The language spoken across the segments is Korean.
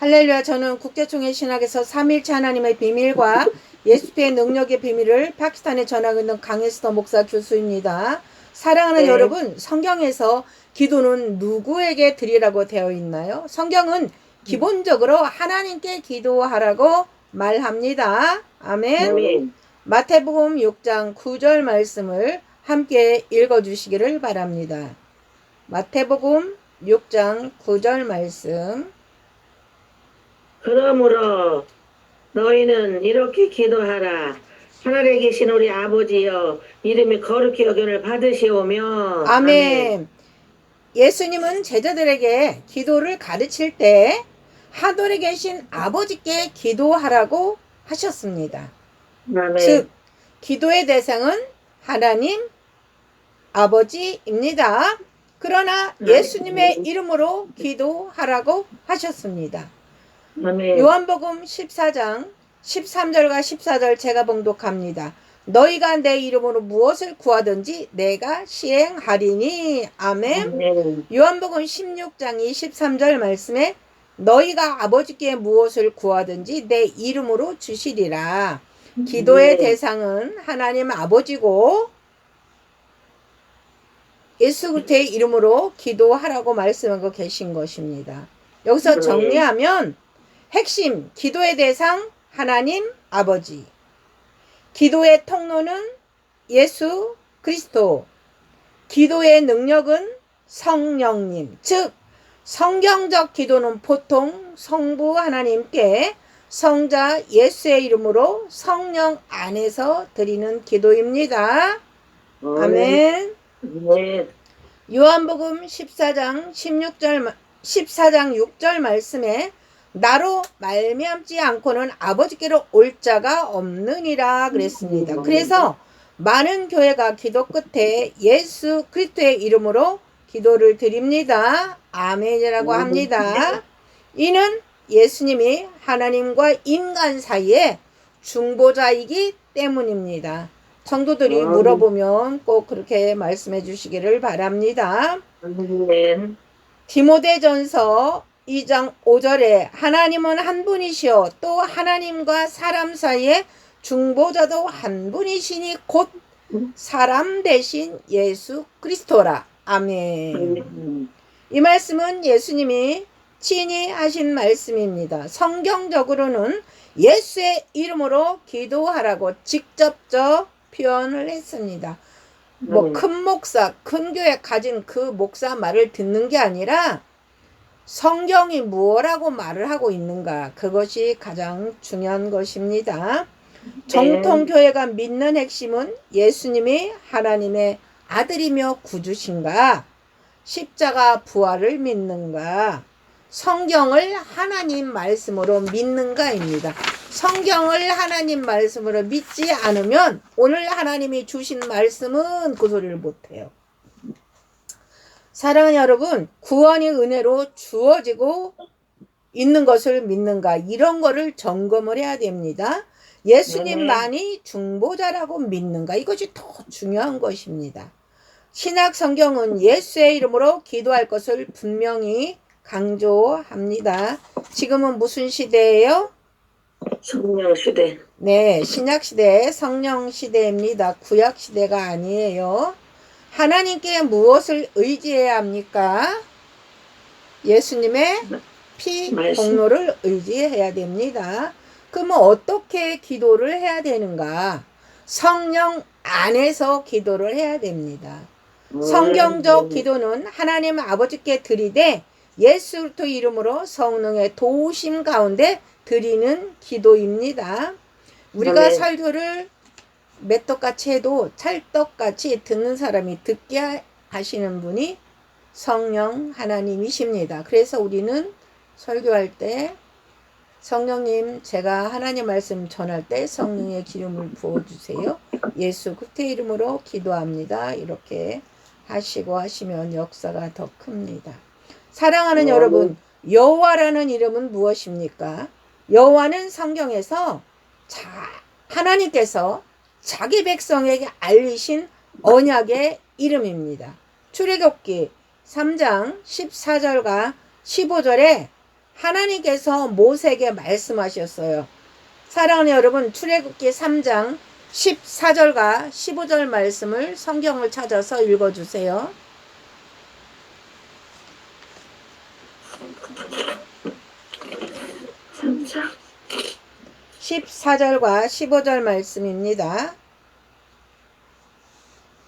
할렐루야. 저는 국제총회 신학에서 삼일체 하나님의 비밀과 예수의 능력의 비밀을 파키스탄에 전하고 있는 강혜스더 목사 교수입니다. 사랑하는 네. 여러분, 성경에서 기도는 누구에게 드리라고 되어 있나요? 성경은 기본적으로 하나님께 기도하라고 말합니다. 아멘. 네. 마태복음 6장 9절 말씀을 함께 읽어주시기를 바랍니다. 마태복음 6장 9절 말씀. 그러므로 너희는 이렇게 기도하라. 하늘에 계신 우리 아버지여, 이름이 거룩히 여김을 받으시오며. 아멘. 예수님은 제자들에게 기도를 가르칠 때 하늘에 계신 아버지께 기도하라고 하셨습니다. 아멘. 즉, 기도의 대상은 하나님 아버지입니다. 그러나 예수님의 이름으로 기도하라고 하셨습니다. 아멘. 요한복음 14장 13절과 14절 제가 봉독합니다. 너희가 내 이름으로 무엇을 구하든지 내가 시행하리니. 아멘. 아멘. 요한복음 16장 23절 말씀에 너희가 아버지께 무엇을 구하든지 내 이름으로 주시리라. 기도의 대상은 하나님 아버지고 예수 그리스도의 이름으로 기도하라고 말씀하고 계신 것입니다. 여기서 정리하면 핵심, 기도의 대상 하나님 아버지, 기도의 통로는 예수 그리스도, 기도의 능력은 성령님. 즉 성경적 기도는 보통 성부 하나님께 성자 예수의 이름으로 성령 안에서 드리는 기도입니다. 아멘. 네. 요한복음 14장 6절 말씀에 나로 말미암지 않고는 아버지께로 올 자가 없느니라 그랬습니다. 그래서 많은 교회가 기도 끝에 예수 그리스도의 이름으로 기도를 드립니다. 아멘이라고 합니다. 이는 예수님이 하나님과 인간 사이에 중보자이기 때문입니다. 성도들이 물어보면 꼭 그렇게 말씀해 주시기를 바랍니다. 아멘. 디모데전서 2장 5절에 하나님은 한 분이시요 또 하나님과 사람 사이에 중보자도 한 분이시니 곧 사람 대신 예수 그리스도라. 아멘. 이 말씀은 예수님이 친히 하신 말씀입니다. 성경적으로는 예수의 이름으로 기도하라고 직접적 표현을 했습니다. 큰 목사, 큰 교회 가진 그 목사 말을 듣는 게 아니라 성경이 무엇라고 말을 하고 있는가, 그것이 가장 중요한 것입니다. 정통교회가 믿는 핵심은 예수님이 하나님의 아들이며 구주신가, 십자가 부활을 믿는가, 성경을 하나님 말씀으로 믿는가입니다. 성경을 하나님 말씀으로 믿지 않으면 오늘 하나님이 주신 말씀은 그 소리를 못해요. 사랑하는 여러분, 구원이 은혜로 주어지고 있는 것을 믿는가, 이런 거를 점검을 해야 됩니다. 예수님만이 중보자라고 믿는가, 이것이 더 중요한 것입니다. 신약 성경은 예수의 이름으로 기도할 것을 분명히 강조합니다. 지금은 무슨 시대예요? 성령 시대. 네, 신약 시대, 성령 시대입니다. 구약 시대가 아니에요. 하나님께 무엇을 의지해야 합니까? 예수님의 피 공로를 의지해야 됩니다. 그러면 어떻게 기도를 해야 되는가? 성령 안에서 기도를 해야 됩니다. 성경적 기도는 하나님 아버지께 드리되 예수 그리스도 이름으로 성령의 도우심 가운데 드리는 기도입니다. 우리가 설교를 맷떡같이 해도 찰떡같이 듣는 사람이 듣게 하시는 분이 성령 하나님이십니다. 그래서 우리는 설교할 때 성령님, 제가 하나님 말씀 전할 때 성령의 기름을 부어주세요. 예수 그리스도의 이름으로 기도합니다. 이렇게 하시고 하시면 역사가 더 큽니다. 사랑하는 여러분, 여호와라는 이름은 무엇입니까? 여호와는 성경에서 하나님께서 자기 백성에게 알리신 언약의 이름입니다. 출애굽기 3장 14절과 15절에 하나님께서 모세에게 말씀하셨어요. 사랑하는 여러분, 출애굽기 3장 14절과 15절 말씀을 성경을 찾아서 읽어주세요. 3장 14절과 15절 말씀입니다.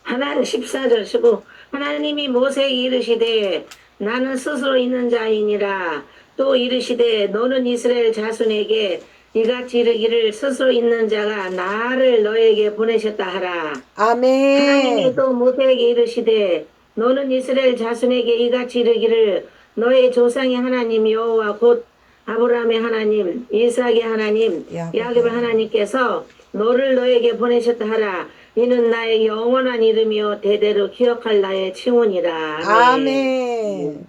하나님 14절 15 하나님이 모세에게 이르시되 나는 스스로 있는 자이니라. 또 이르시되 너는 이스라엘 자손에게 이같이 이르기를 스스로 있는 자가 나를 너에게 보내셨다 하라. 하나님이 아멘. 또 모세에게 이르시되 너는 이스라엘 자손에게 이같이 이르기를 너의 조상의 하나님 여호와 곧 아브라함의 하나님 이삭의 하나님 야곱의 하나님께서 너를 너에게 보내셨다 하라. 이는 나의 영원한 이름이요 대대로 기억할 나의 칭훈이라. 아멘.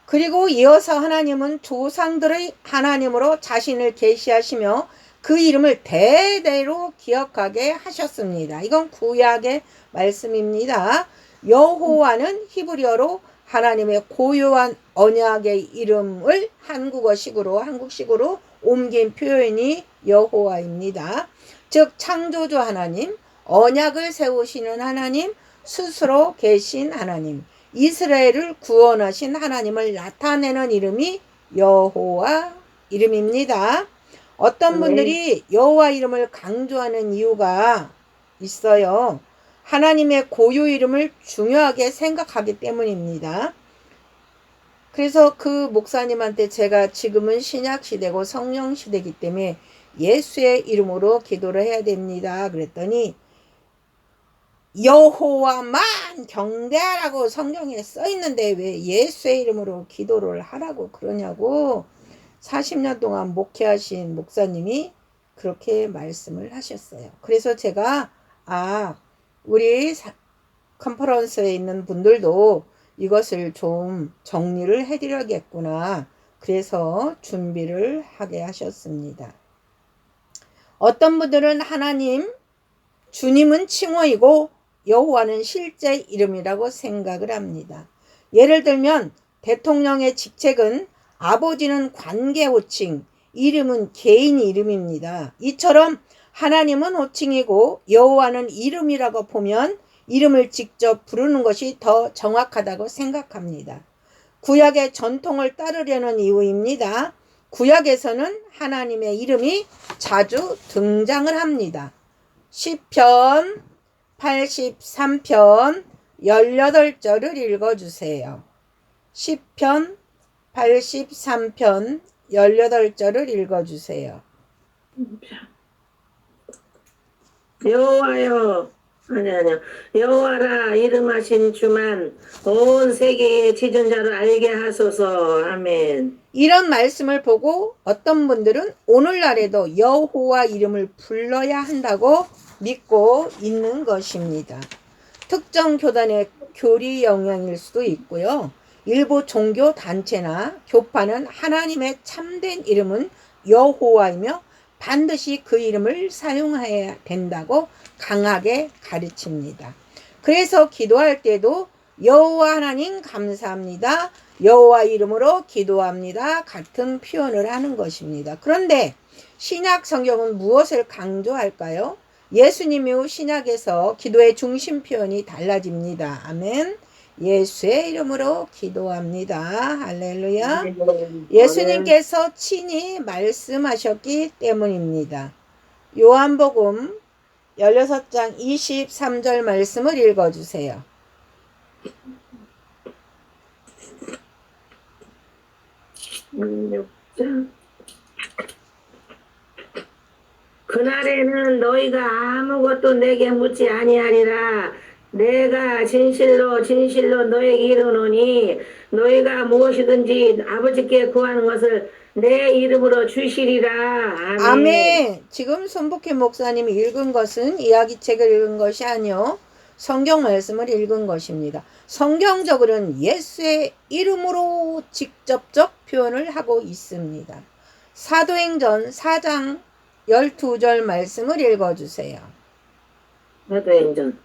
그리고 이어서 하나님은 조상들의 하나님으로 자신을 계시하시며 그 이름을 대대로 기억하게 하셨습니다. 이건 구약의 말씀입니다. 여호와는 히브리어로 하나님의 고요한 언약의 이름을 한국식으로 옮긴 표현이 여호와입니다. 즉 창조주 하나님, 언약을 세우시는 하나님, 스스로 계신 하나님, 이스라엘을 구원하신 하나님을 나타내는 이름이 여호와 이름입니다. 어떤 분들이 여호와 이름을 강조하는 이유가 있어요. 하나님의 고유 이름을 중요하게 생각하기 때문입니다. 그래서 그 목사님한테 제가 지금은 신약 시대고 성령 시대이기 때문에 예수의 이름으로 기도를 해야 됩니다. 그랬더니 여호와만 경배하라고 성경에 써 있는데 왜 예수의 이름으로 기도를 하라고 그러냐고 40년 동안 목회하신 목사님이 그렇게 말씀을 하셨어요. 그래서 제가 우리 컨퍼런스에 있는 분들도 이것을 좀 정리를 해드려야겠구나. 그래서 준비를 하게 하셨습니다. 어떤 분들은 하나님, 주님은 칭호이고 여호와는 실제 이름이라고 생각을 합니다. 예를 들면 대통령의 직책은 아버지는 관계 호칭, 이름은 개인 이름입니다. 이처럼 하나님은 호칭이고 여호와는 이름이라고 보면 이름을 직접 부르는 것이 더 정확하다고 생각합니다. 구약의 전통을 따르려는 이유입니다. 구약에서는 하나님의 이름이 자주 등장을 합니다. 시편 83편 18절을 읽어주세요. 시편 83편 18절을 읽어주세요. 여호와여 아니요 여호와라 이름하신 주만 온 세계의 지존자를 알게 하소서. 아멘. 이런 말씀을 보고 어떤 분들은 오늘날에도 여호와 이름을 불러야 한다고 믿고 있는 것입니다. 특정 교단의 교리 영향일 수도 있고요. 일부 종교 단체나 교파는 하나님의 참된 이름은 여호와이며 반드시 그 이름을 사용해야 된다고 강하게 가르칩니다. 그래서 기도할 때도 여호와 하나님 감사합니다. 여호와 이름으로 기도합니다. 같은 표현을 하는 것입니다. 그런데 신약 성경은 무엇을 강조할까요? 예수님 이후 신약에서 기도의 중심 표현이 달라집니다. 아멘. 예수의 이름으로 기도합니다. 할렐루야. 예수님께서 친히 말씀하셨기 때문입니다. 요한복음 16장 23절 말씀을 읽어주세요. 그날에는 너희가 아무것도 내게 묻지 아니하리라. 내가 진실로 진실로 너에게 이르노니 너희가 무엇이든지 아버지께 구하는 것을 내 이름으로 주시리라. 아멘. 아멘. 지금 손복희 목사님이 읽은 것은 이야기책을 읽은 것이 아니요 성경 말씀을 읽은 것입니다. 성경적으로는 예수의 이름으로 직접적 표현을 하고 있습니다. 사도행전 4장 12절 말씀을 읽어주세요. 사도행전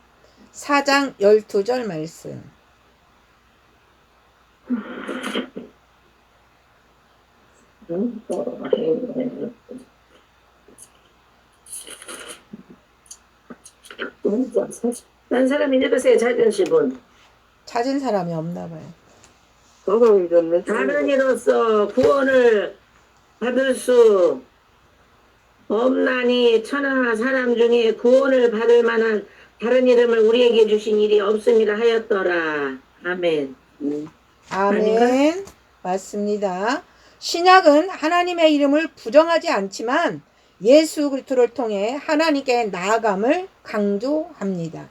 4장 12절 말씀. 딴 사람이 읽으세요. 자존심은. 찾은 사람이 없나 봐요. 다른 이로서 구원을 받을 수 없나니 천하 사람 중에 구원을 받을 만한 다른 이름을 우리에게 주신 일이 없음이라 하였더라. 아멘. 아멘. 맞습니다. 신약은 하나님의 이름을 부정하지 않지만 예수 그리스도를 통해 하나님께 나아감을 강조합니다.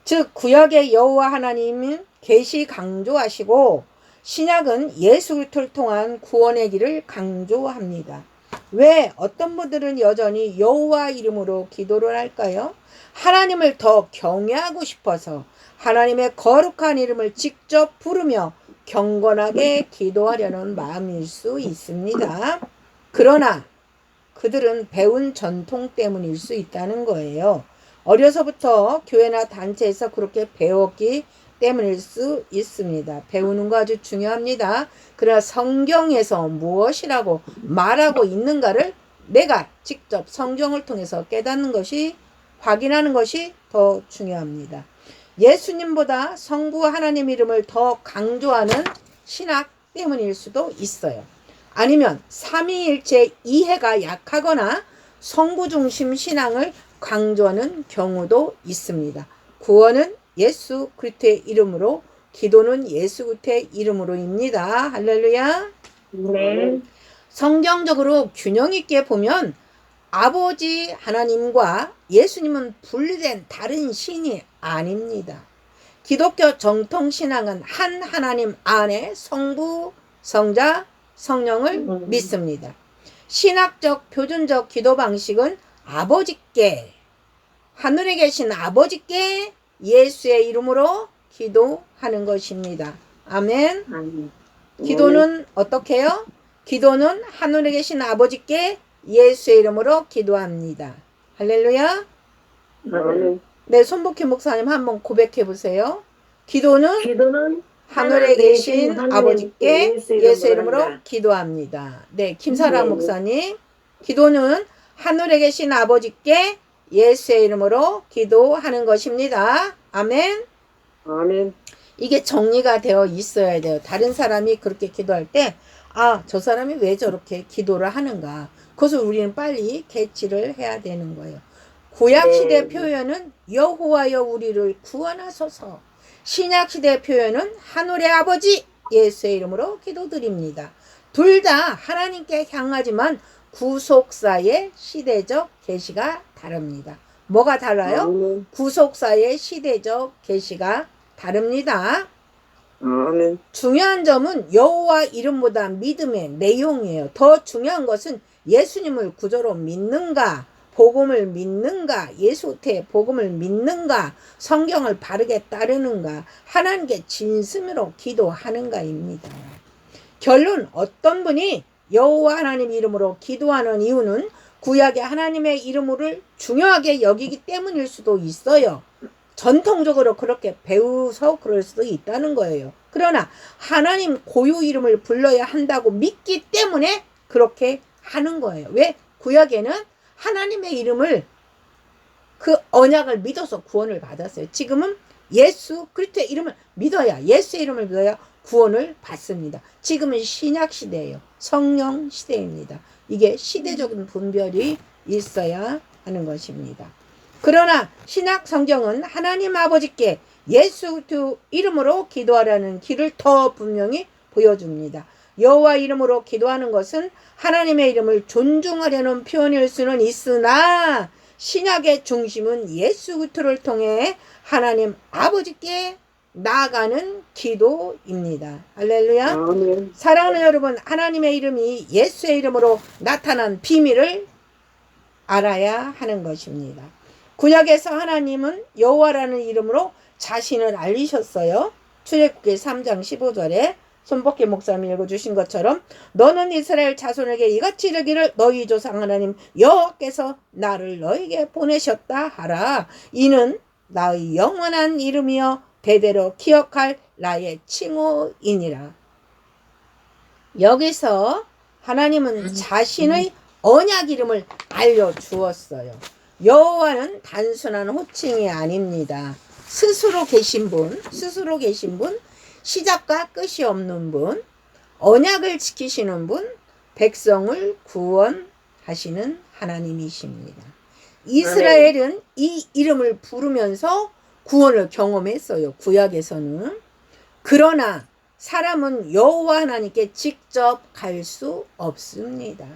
즉 구약의 여호와 하나님은 계시 강조하시고 신약은 예수 그리스도를 통한 구원의 길을 강조합니다. 왜 어떤 분들은 여전히 여호와 이름으로 기도를 할까요? 하나님을 더 경외하고 싶어서 하나님의 거룩한 이름을 직접 부르며 경건하게 기도하려는 마음일 수 있습니다. 그러나 그들은 배운 전통 때문일 수 있다는 거예요. 어려서부터 교회나 단체에서 그렇게 배웠기 때문일 수 있습니다. 배우는 거 아주 중요합니다. 그러나 성경에서 무엇이라고 말하고 있는가를 내가 직접 성경을 통해서 깨닫는 것이, 확인하는 것이 더 중요합니다. 예수님보다 성부 하나님 이름을 더 강조하는 신학 때문일 수도 있어요. 아니면 삼위일체 이해가 약하거나 성부 중심 신앙을 강조하는 경우도 있습니다. 구원은 예수 그리스도의 이름으로, 기도는 예수 그리스도의 이름으로입니다. 할렐루야. 네. 성경적으로 균형 있게 보면 아버지 하나님과 예수님은 분리된 다른 신이 아닙니다. 기독교 정통 신앙은 한 하나님 안에 성부, 성자, 성령을 믿습니다. 신학적 표준적 기도 방식은 아버지께, 하늘에 계신 아버지께 예수의 이름으로 기도하는 것입니다. 아멘. 기도는 어떻게 해요? 기도는 하늘에 계신 아버지께 예수의 이름으로 기도합니다. 할렐루야. 네, 손복희 목사님 한번 고백해 보세요. 기도는 하늘에 계신 아버지께 예수의 이름으로 기도합니다. 네, 김사랑 목사님. 기도는 하늘에 계신 아버지께 예수의 이름으로 기도하는 것입니다. 아멘. 아멘. 이게 정리가 되어 있어야 돼요. 다른 사람이 그렇게 기도할 때, 아, 저 사람이 왜 저렇게 기도를 하는가. 그것을 우리는 빨리 캐치를 해야 되는 거예요. 구약시대 표현은 여호와여 우리를 구원하소서. 신약시대 표현은 하늘의 아버지 예수의 이름으로 기도드립니다. 둘 다 하나님께 향하지만 구속사의 시대적 계시가 다릅니다. 뭐가 달라요? 구속사의 시대적 계시가 다릅니다. 아멘. 중요한 점은 여호와 이름보다 믿음의 내용이에요. 더 중요한 것은 예수님을 구조로 믿는가, 복음을 믿는가, 예수의 복음을 믿는가, 성경을 바르게 따르는가, 하나님께 진심으로 기도하는가입니다. 결론, 어떤 분이 여호와 하나님 이름으로 기도하는 이유는 구약의 하나님의 이름을 중요하게 여기기 때문일 수도 있어요. 전통적으로 그렇게 배워서 그럴 수도 있다는 거예요. 그러나 하나님 고유 이름을 불러야 한다고 믿기 때문에 그렇게 하는 거예요. 왜? 구약에는 하나님의 이름을, 그 언약을 믿어서 구원을 받았어요. 지금은 예수 그리스도의 이름을 믿어야, 예수의 이름을 믿어야 구원을 받습니다. 지금은 신약 시대예요. 성령 시대입니다. 이게 시대적인 분별이 있어야 하는 것입니다. 그러나 신약 성경은 하나님 아버지께 예수 그리스도 이름으로 기도하라는 길을 더 분명히 보여줍니다. 여호와 이름으로 기도하는 것은 하나님의 이름을 존중하려는 표현일 수는 있으나 신약의 중심은 예수 그리스도를 통해 하나님 아버지께 나아가는 기도입니다. 할렐루야. 아멘. 사랑하는 여러분, 하나님의 이름이 예수의 이름으로 나타난 비밀을 알아야 하는 것입니다. 구약에서 하나님은 여호와라는 이름으로 자신을 알리셨어요. 출애굽기 3장 15절에 손복희 목사님이 읽어주신 것처럼 너는 이스라엘 자손에게 이같이 이르기를 너희 조상 하나님 여호와께서 나를 너에게 보내셨다 하라. 이는 나의 영원한 이름이여 대대로 기억할 나의 칭호이니라. 여기서 하나님은 자신의 언약 이름을 알려주었어요. 여호와는 단순한 호칭이 아닙니다. 스스로 계신 분, 시작과 끝이 없는 분, 언약을 지키시는 분, 백성을 구원하시는 하나님이십니다. 이스라엘은 이 이름을 부르면서 구원을 경험했어요. 구약에서는. 그러나 사람은 여호와 하나님께 직접 갈 수 없습니다.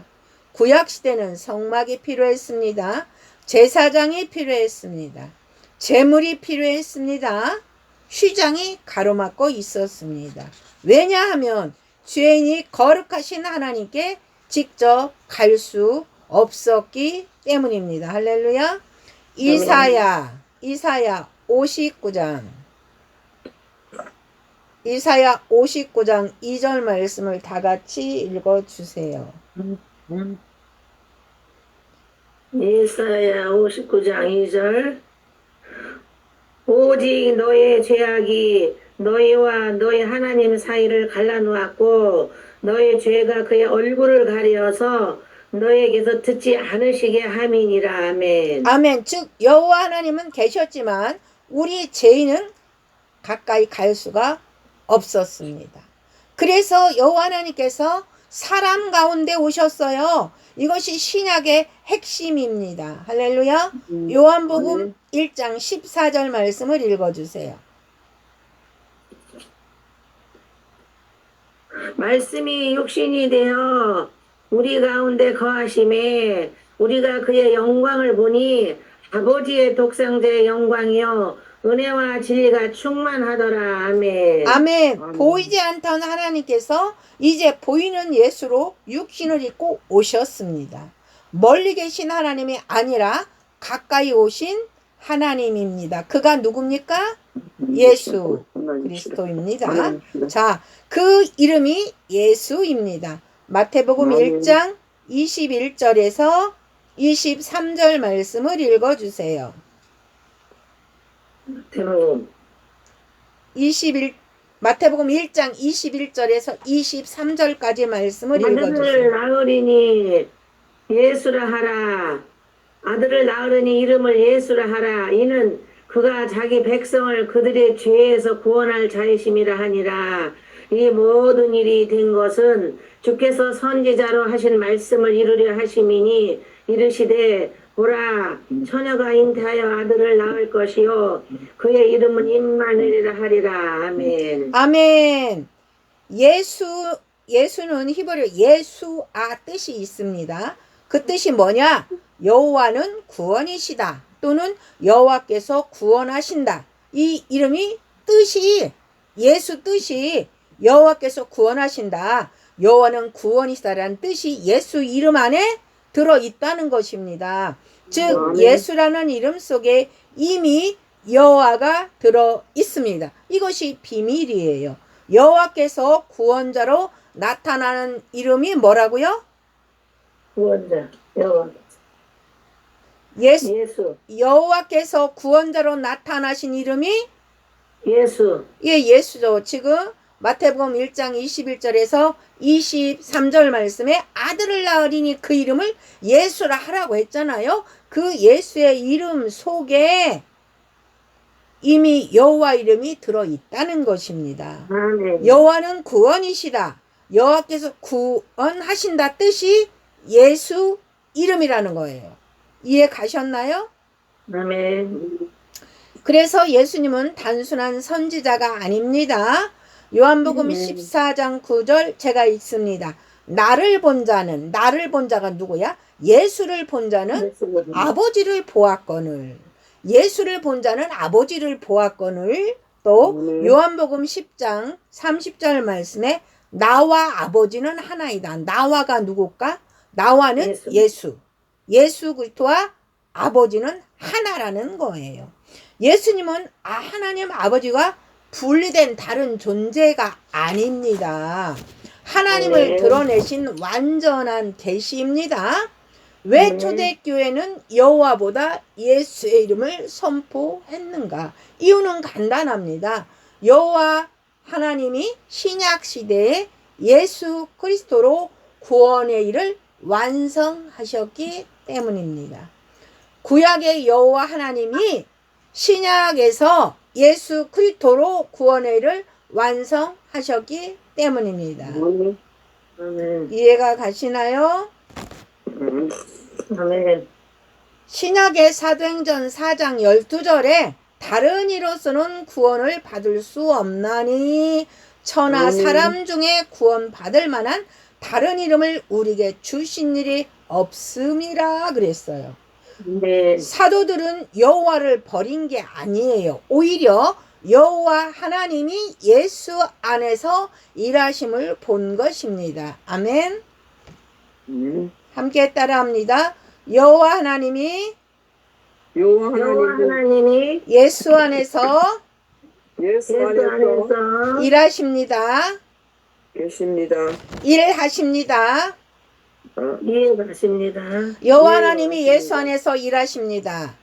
구약시대는 성막이 필요했습니다. 제사장이 필요했습니다. 제물이 필요했습니다. 휘장이 가로막고 있었습니다. 왜냐하면 죄인이 거룩하신 하나님께 직접 갈 수 없었기 때문입니다. 할렐루야. 이사야 59장 2절 말씀을 다 같이 읽어주세요. 이사야 59장 2절. 오직 너의 죄악이 너희와 너희 하나님 사이를 갈라놓았고 너의 죄가 그의 얼굴을 가려서 너에게서 듣지 않으시게 함이니라. 아멘. 아멘. 즉 여호와 하나님은 계셨지만 우리 죄인은 가까이 갈 수가 없었습니다. 그래서 여호와 하나님께서 사람 가운데 오셨어요. 이것이 신약의 핵심입니다. 할렐루야. 요한복음 1장 14절 말씀을 읽어주세요. 말씀이 육신이 되어 우리 가운데 거하심에 우리가 그의 영광을 보니 아버지의 독생자의 영광이요 은혜와 진리가 충만하더라. 아멘. 아멘. 보이지 않던 하나님께서 이제 보이는 예수로 육신을 입고 오셨습니다. 멀리 계신 하나님이 아니라 가까이 오신 하나님입니다. 그가 누굽니까? 예수 그리스도입니다. 자, 그 이름이 예수입니다. 마태복음 1장 21절에서 23절 말씀을 읽어주세요. 마태복음 1장 21절에서 23절까지 말씀을 읽어주세요. 아들을 낳으리니 예수라 하라. 아들을 낳으리니 이름을 예수라 하라. 이는 그가 자기 백성을 그들의 죄에서 구원할 자이심이라 하니라. 이 모든 일이 된 것은 주께서 선지자로 하신 말씀을 이루려 하심이니 이르시되 보라 처녀가 잉태하여 아들을 낳을 것이요 그의 이름은 임마누엘이라 하리라. 아멘. 아멘. 예수는 히브리어 예수아 뜻이 있습니다. 그 뜻이 뭐냐? 여호와는 구원이시다 또는 여호와께서 구원하신다. 이 이름이 뜻이 예수 뜻이 여호와께서 구원하신다. 여호와는 구원이시다라는 뜻이 예수 이름 안에 들어있다는 것입니다. 즉 예수라는 이름 속에 이미 여호와가 들어있습니다. 이것이 비밀이에요. 여호와께서 구원자로 나타나는 이름이 뭐라고요? 구원자 여호와. 예수. 여호와께서 구원자로 나타나신 이름이 예수. 예, 예수죠. 지금 마태복음 1장 21절에서 23절 말씀에 아들을 낳으리니 그 이름을 예수라 하라고 했잖아요. 그 예수의 이름 속에 이미 여호와 이름이 들어있다는 것입니다. 아멘. 여호와는 구원이시다. 여호와께서 구원하신다 뜻이 예수 이름이라는 거예요. 이해 가셨나요? 아멘. 그래서 예수님은 단순한 선지자가 아닙니다. 요한복음 14장 9절 제가 읽습니다. 나를 본 자가 누구야? 예수를 본 자는 아버지를 보았거늘. 예수를 본 자는 아버지를 보았거늘. 또 요한복음 10장 30절 말씀에 나와 아버지는 하나이다. 나와가 누굴까? 나와는 예수 그리스도와 아버지는 하나라는 거예요. 예수님은 하나님 아버지가 분리된 다른 존재가 아닙니다. 하나님을 드러내신 완전한 계시입니다. 왜 초대교회는 여호와보다 예수의 이름을 선포했는가? 이유는 간단합니다. 여호와 하나님이 신약 시대에 예수 그리스도로 구원의 일을 완성하셨기 때문입니다. 구약의 여호와 하나님이 신약에서 예수 그리스도로 구원의 일을 완성하셨기 때문입니다. 아멘. 아멘. 이해가 가시나요? 아멘. 신약의 사도행전 4장 12절에 다른 이로서는 구원을 받을 수 없나니 천하 사람 중에 구원받을 만한 다른 이름을 우리에게 주신 일이 없음이라 그랬어요. 네. 사도들은 여호와를 버린 게 아니에요. 오히려 여호와 하나님이 예수 안에서 일하심을 본 것입니다. 아멘. 함께 따라합니다. 여호와 하나님이 여호와 여호와 하나님은 하나님이 예수 안에서 예수 예수 안에서 안에서 일하십니다. 계십니다. 일하십니다. 이해하십니다. 여호와 하나님이 예수 안에서 일하십니다.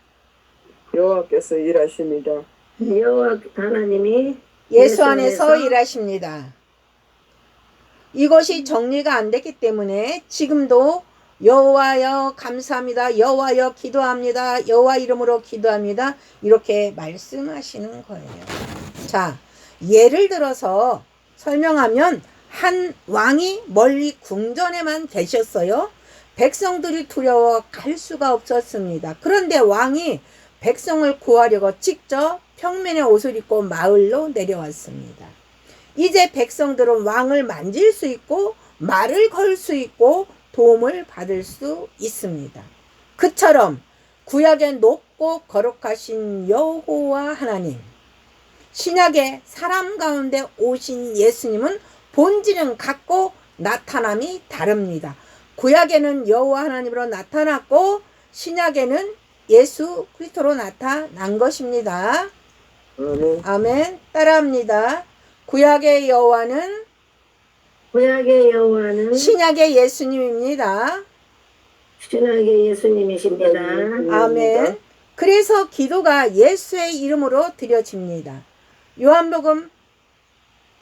여호와께서 일하십니다. 여호와 하나님이 예수 안에서 일하십니다. 이것이 정리가 안 됐기 때문에 지금도 여호와여 감사합니다. 여호와여 기도합니다. 여호와 이름으로 기도합니다. 이렇게 말씀하시는 거예요. 자, 예를 들어서 설명하면 한 왕이 멀리 궁전에만 계셨어요. 백성들이 두려워 갈 수가 없었습니다. 그런데 왕이 백성을 구하려고 직접 평면의 옷을 입고 마을로 내려왔습니다. 이제 백성들은 왕을 만질 수 있고 말을 걸 수 있고 도움을 받을 수 있습니다. 그처럼 구약에 높고 거룩하신 여호와 하나님, 신약의 사람 가운데 오신 예수님은 본질은 같고 나타남이 다릅니다. 구약에는 여호와 하나님으로 나타났고 신약에는 예수 그리스도로 나타난 것입니다. 아멘. 아멘. 따라합니다. 구약의 여호와는 구약의 여호와는 신약의 예수님입니다. 신약의 예수님이십니다. 아멘. 그래서 기도가 예수의 이름으로 드려집니다. 요한복음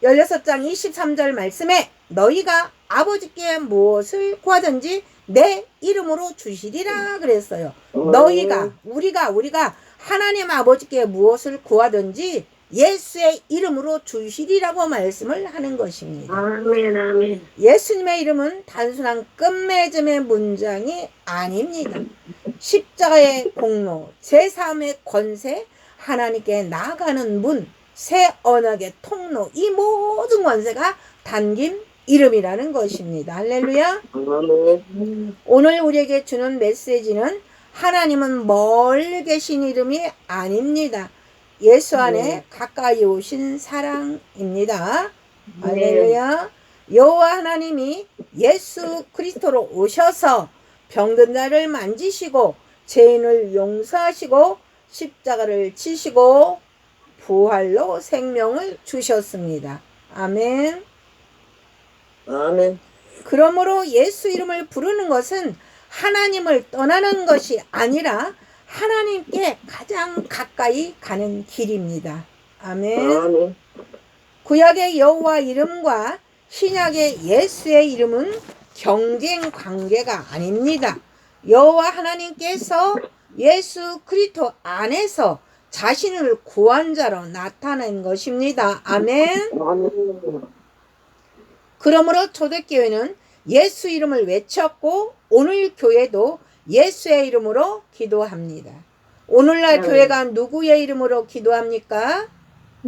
16장 23절 말씀에 너희가 아버지께 무엇을 구하든지 내 이름으로 주시리라 그랬어요. 너희가 우리가 하나님 아버지께 무엇을 구하든지 예수의 이름으로 주시리라고 말씀을 하는 것입니다. 아멘. 아멘. 예수님의 이름은 단순한 끝맺음의 문장이 아닙니다. 십자가의 공로, 제3의 권세, 하나님께 나아가는 문, 새 언약의 통로, 이 모든 권세가 담긴 이름이라는 것입니다. 할렐루야. 아멘. 오늘 우리에게 주는 메시지는 하나님은 멀리 계신 이름이 아닙니다. 예수 안에 가까이 오신 사랑입니다. 할렐루야. 여호와 하나님이 예수 그리스도로 오셔서 병든 자를 만지시고 죄인을 용서하시고 십자가를 지시고 부활로 생명을 주셨습니다. 아멘. 아멘. 그러므로 예수 이름을 부르는 것은 하나님을 떠나는 것이 아니라 하나님께 가장 가까이 가는 길입니다. 아멘. 아멘. 구약의 여호와 이름과 신약의 예수의 이름은 경쟁 관계가 아닙니다. 여호와 하나님께서 예수 그리스도 안에서 자신을 구원자로 나타낸 것입니다. 아멘. 아멘. 그러므로 초대교회는 예수 이름을 외쳤고 오늘 교회도 예수의 이름으로 기도합니다. 오늘날 교회가 누구의 이름으로 기도합니까?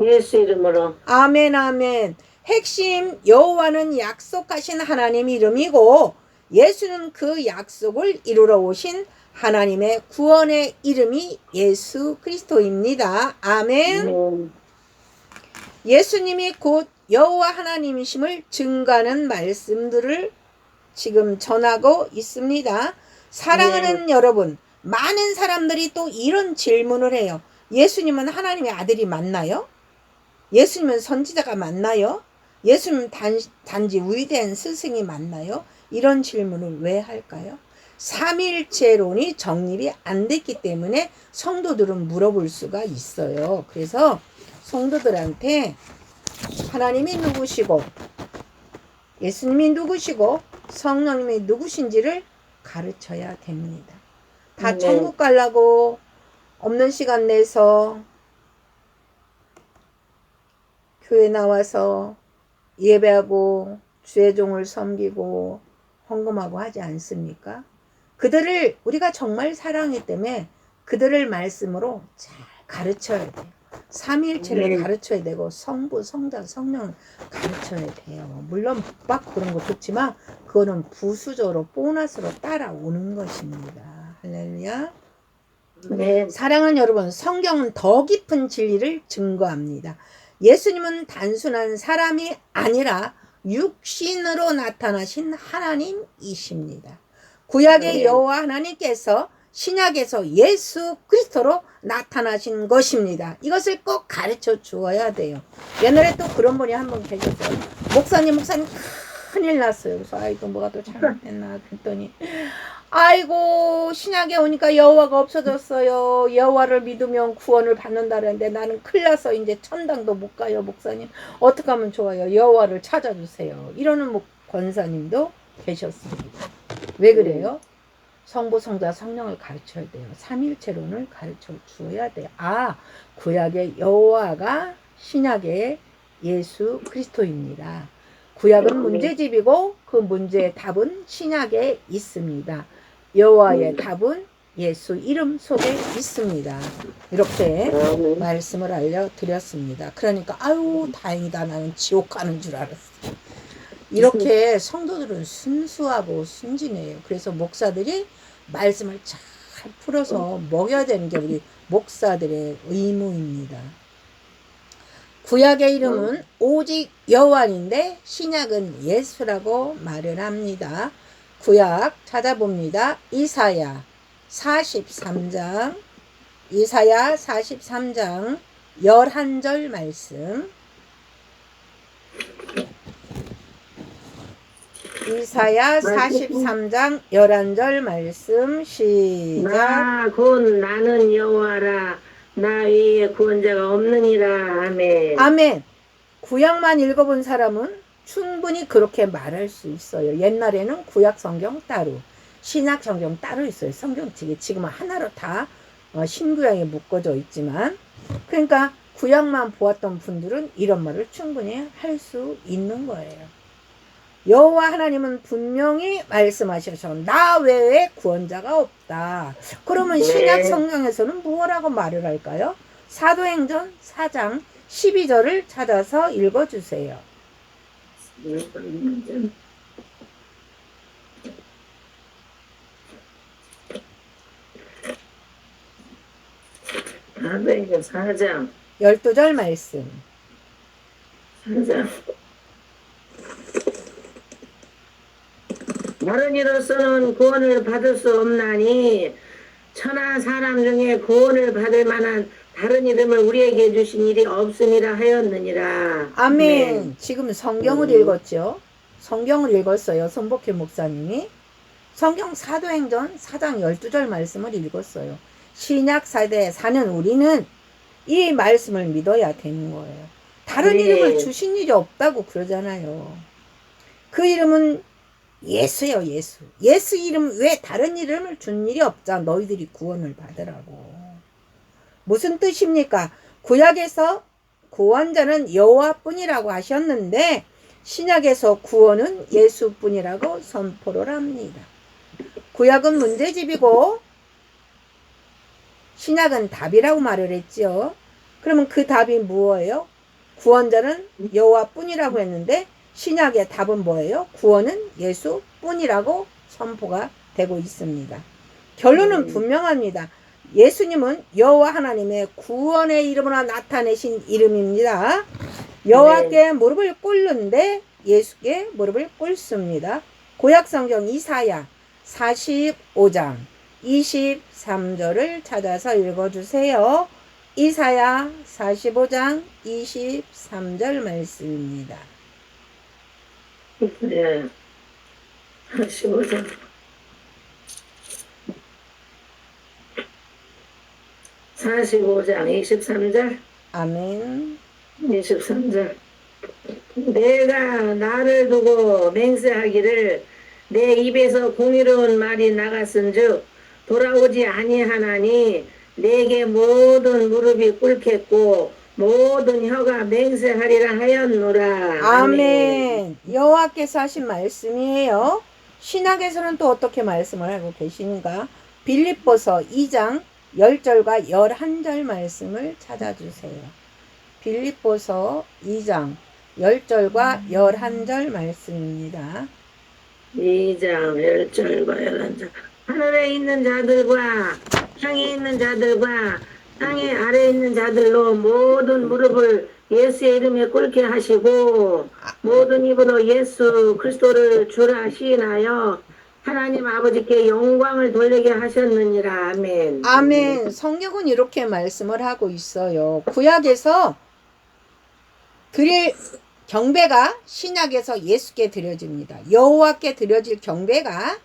예수 이름으로. 아멘 아멘. 핵심 여호와는 약속하신 하나님 이름이고 예수는 그 약속을 이루러 오신 하나님의 구원의 이름이 예수 그리스도입니다. 아멘. 예수님이 곧 여호와 하나님이심을 증거하는 말씀들을 지금 전하고 있습니다. 사랑하는 여러분, 많은 사람들이 또 이런 질문을 해요. 예수님은 하나님의 아들이 맞나요? 예수님은 선지자가 맞나요? 예수님은 단지 위대한 스승이 맞나요? 이런 질문을 왜 할까요? 삼일체론이 정립이 안 됐기 때문에 성도들은 물어볼 수가 있어요. 그래서 성도들한테 하나님이 누구시고 예수님이 누구시고 성령님이 누구신지를 가르쳐야 됩니다. 다 네. 천국 가려고 없는 시간 내서 교회 나와서 예배하고 주의 종을 섬기고 헌금하고 하지 않습니까? 그들을 우리가 정말 사랑하기 때문에 그들을 말씀으로 잘 가르쳐야 돼요. 삼위일체를 네. 가르쳐야 되고 성부, 성자, 성령을 가르쳐야 돼요. 물론 북박 그런 거 좋지만 그거는 부수적으로 보너스로 따라오는 것입니다. 할렐루야. 네. 사랑하는 여러분, 성경은 더 깊은 진리를 증거합니다. 예수님은 단순한 사람이 아니라 육신으로 나타나신 하나님이십니다. 구약의 네. 여호와 하나님께서 신약에서 예수 그리스도로 나타나신 것입니다. 이것을 꼭 가르쳐 주어야 돼요. 옛날에 또 그런 분이 한 분 계셨어요. 목사님 큰일 났어요. 그래서 아이고 뭐가 또 잘못됐나 그랬더니 아이고 신약에 오니까 여호와가 없어졌어요. 여호와를 믿으면 구원을 받는다는데 나는 큰일 나서 이제 천당도 못 가요. 목사님 어떻게 하면 좋아요? 여호와를 찾아주세요. 이러는 권사님도 계셨습니다. 왜 그래요? 성부, 성자, 성령을 가르쳐야 돼요. 삼일체론을 가르쳐 주어야 돼요. 아, 구약의 여호와가 신약의 예수 그리스도입니다. 구약은 문제집이고 그 문제의 답은 신약에 있습니다. 여호와의 답은 예수 이름 속에 있습니다. 이렇게 말씀을 알려드렸습니다. 그러니까 아유 다행이다 나는 지옥 가는 줄 알았어요. 이렇게 성도들은 순수하고 순진해요. 그래서 목사들이 말씀을 잘 풀어서 먹여야 되는 게 우리 목사들의 의무입니다. 구약의 이름은 오직 여호와인데 신약은 예수라고 말을 합니다. 구약 찾아봅니다. 이사야 43장 11절 말씀. 이사야 43장 11절 말씀 시작. 곧 나는 여호와라 나 외에 구원자가 없느니라. 아멘. 아멘. 구약만 읽어본 사람은 충분히 그렇게 말할 수 있어요. 옛날에는 구약 성경 따로 신약 성경 따로 있어요. 성경책이 지금은 하나로 다 신구약에 묶어져 있지만 그러니까 구약만 보았던 분들은 이런 말을 충분히 할 수 있는 거예요. 여호와 하나님은 분명히 말씀하셔서 나 외에 구원자가 없다. 그러면 신약 성경에서는 무엇라고 말을 할까요? 사도행전 4장 12절을 찾아서 읽어주세요. 사도행전 4장 12절 말씀. 4장 다른 이로서는 구원을 받을 수 없나니 천하 사람 중에 구원을 받을 만한 다른 이름을 우리에게 주신 일이 없으니라 하였느니라. 아멘. 지금 성경을 읽었죠. 성경을 읽었어요. 손복희 목사님이. 성경 사도행전 4장 12절 말씀을 읽었어요. 신약 세대에 사는 우리는 이 말씀을 믿어야 되는 거예요. 다른 네. 이름을 주신 일이 없다고 그러잖아요. 그 이름은 예수예요. 예수. 예수 이름 왜 다른 이름을 준 일이 없자 너희들이 구원을 받으라고. 무슨 뜻입니까? 구약에서 구원자는 여호와뿐이라고 하셨는데 신약에서 구원은 예수뿐이라고 선포를 합니다. 구약은 문제집이고 신약은 답이라고 말을 했지요. 그러면 그 답이 무엇이에요? 구원자는 여호와뿐이라고 했는데 신약의 답은 뭐예요? 구원은 예수뿐이라고 선포가 되고 있습니다. 결론은 분명합니다. 예수님은 여호와 하나님의 구원의 이름으로 나타내신 이름입니다. 여호와께 무릎을 꿇는데 예수께 무릎을 꿇습니다. 구약성경 이사야 45장 23절을 찾아서 읽어주세요. 이사야 45장 23절 말씀입니다. 네. 15장 45장 23절 아멘. 23절 내가 나를 두고 맹세하기를 내 입에서 공의로운 말이 나갔은즉 돌아오지 아니하나니 내게 모든 무릎이 꿇겠고 모든 혀가 맹세하리라 하였노라. 아멘. 여호와께서 하신 말씀이에요. 신약에서는 또 어떻게 말씀을 하고 계시는가? 빌립보서 2장 10절과 11절 말씀을 찾아주세요. 빌립보서 2장 10절과 11절 말씀입니다. 2장 10절과 11절. 하늘에 있는 자들과 땅에 있는 자들과 땅의 아래에 있는 자들로 모든 무릎을 예수의 이름에 꿇게 하시고 모든 입으로 예수 그리스도를 주라 시인하여 하나님 아버지께 영광을 돌리게 하셨느니라. 아멘. 아멘. 성경은 이렇게 말씀을 하고 있어요. 구약에서 드릴 경배가 신약에서 예수께 드려집니다. 여호와께 드려질 경배가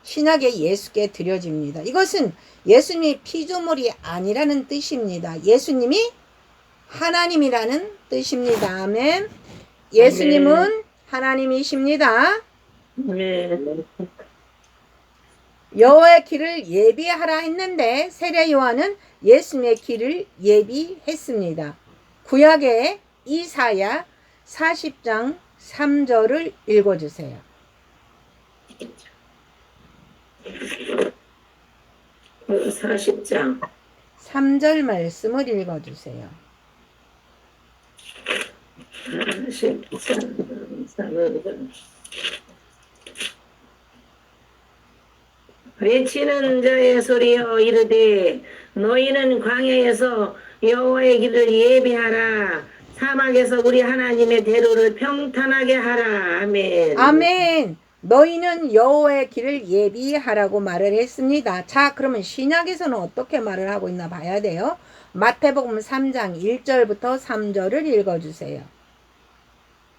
신약에 예수께 드려집니다. 이것은 예수님이 피조물이 아니라는 뜻입니다. 예수님이 하나님이라는 뜻입니다. 아멘. 예수님은 하나님이십니다. 아멘. 여호와의 길을 예비하라 했는데 세례 요한은 예수님의 길을 예비했습니다. 구약의 이사야 40장 3절을 읽어주세요. 40장 3절 말씀을 읽어주세요. 40장 3절. 외치는 자의 소리여 이르되 너희는 광야에서 여호와의 길을 예비하라. 사막에서 우리 하나님의 대로를 평탄하게 하라. 아멘. 아멘. 너희는 여호와의 길을 예비하라고 말을 했습니다. 자, 그러면 신약에서는 어떻게 말을 하고 있나 봐야 돼요. 마태복음 3장 1절부터 3절을 읽어주세요.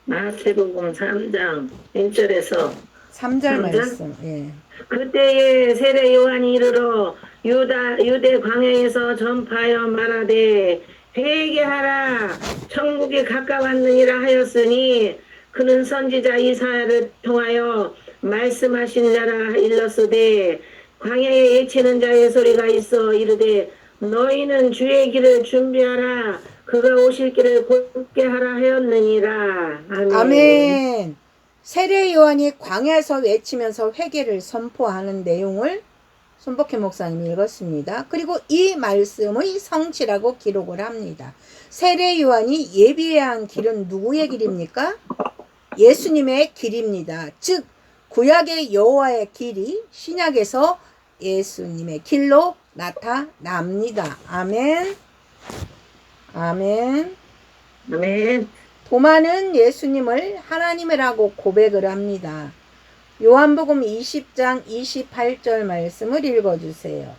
마태복음 3장 1절에서 3절 말씀. 예. 그때에 세례 요한이 이르러 유대 광야에서 전파하여 말하되 회개하라 천국이 가까웠느니라 하였으니 그는 선지자 이사야를 통하여 말씀하신 자라 일렀으되 광야에 외치는 자의 소리가 있어 이르되 너희는 주의 길을 준비하라 그가 오실 길을 곧게 하라 하였느니라. 아멘. 아멘. 세례 요한이 광야에서 외치면서 회개를 선포하는 내용을 손복희 목사님이 읽었습니다. 그리고 이 말씀의 성취라고 기록을 합니다. 세례 요한이 예비해야 한 길은 누구의 길입니까? 예수님의 길입니다. 즉 구약의 여호와의 길이 신약에서 예수님의 길로 나타납니다. 아멘. 아멘. 아멘. 도마는 예수님을 하나님이라고 고백을 합니다. 요한복음 20장 28절 말씀을 읽어주세요.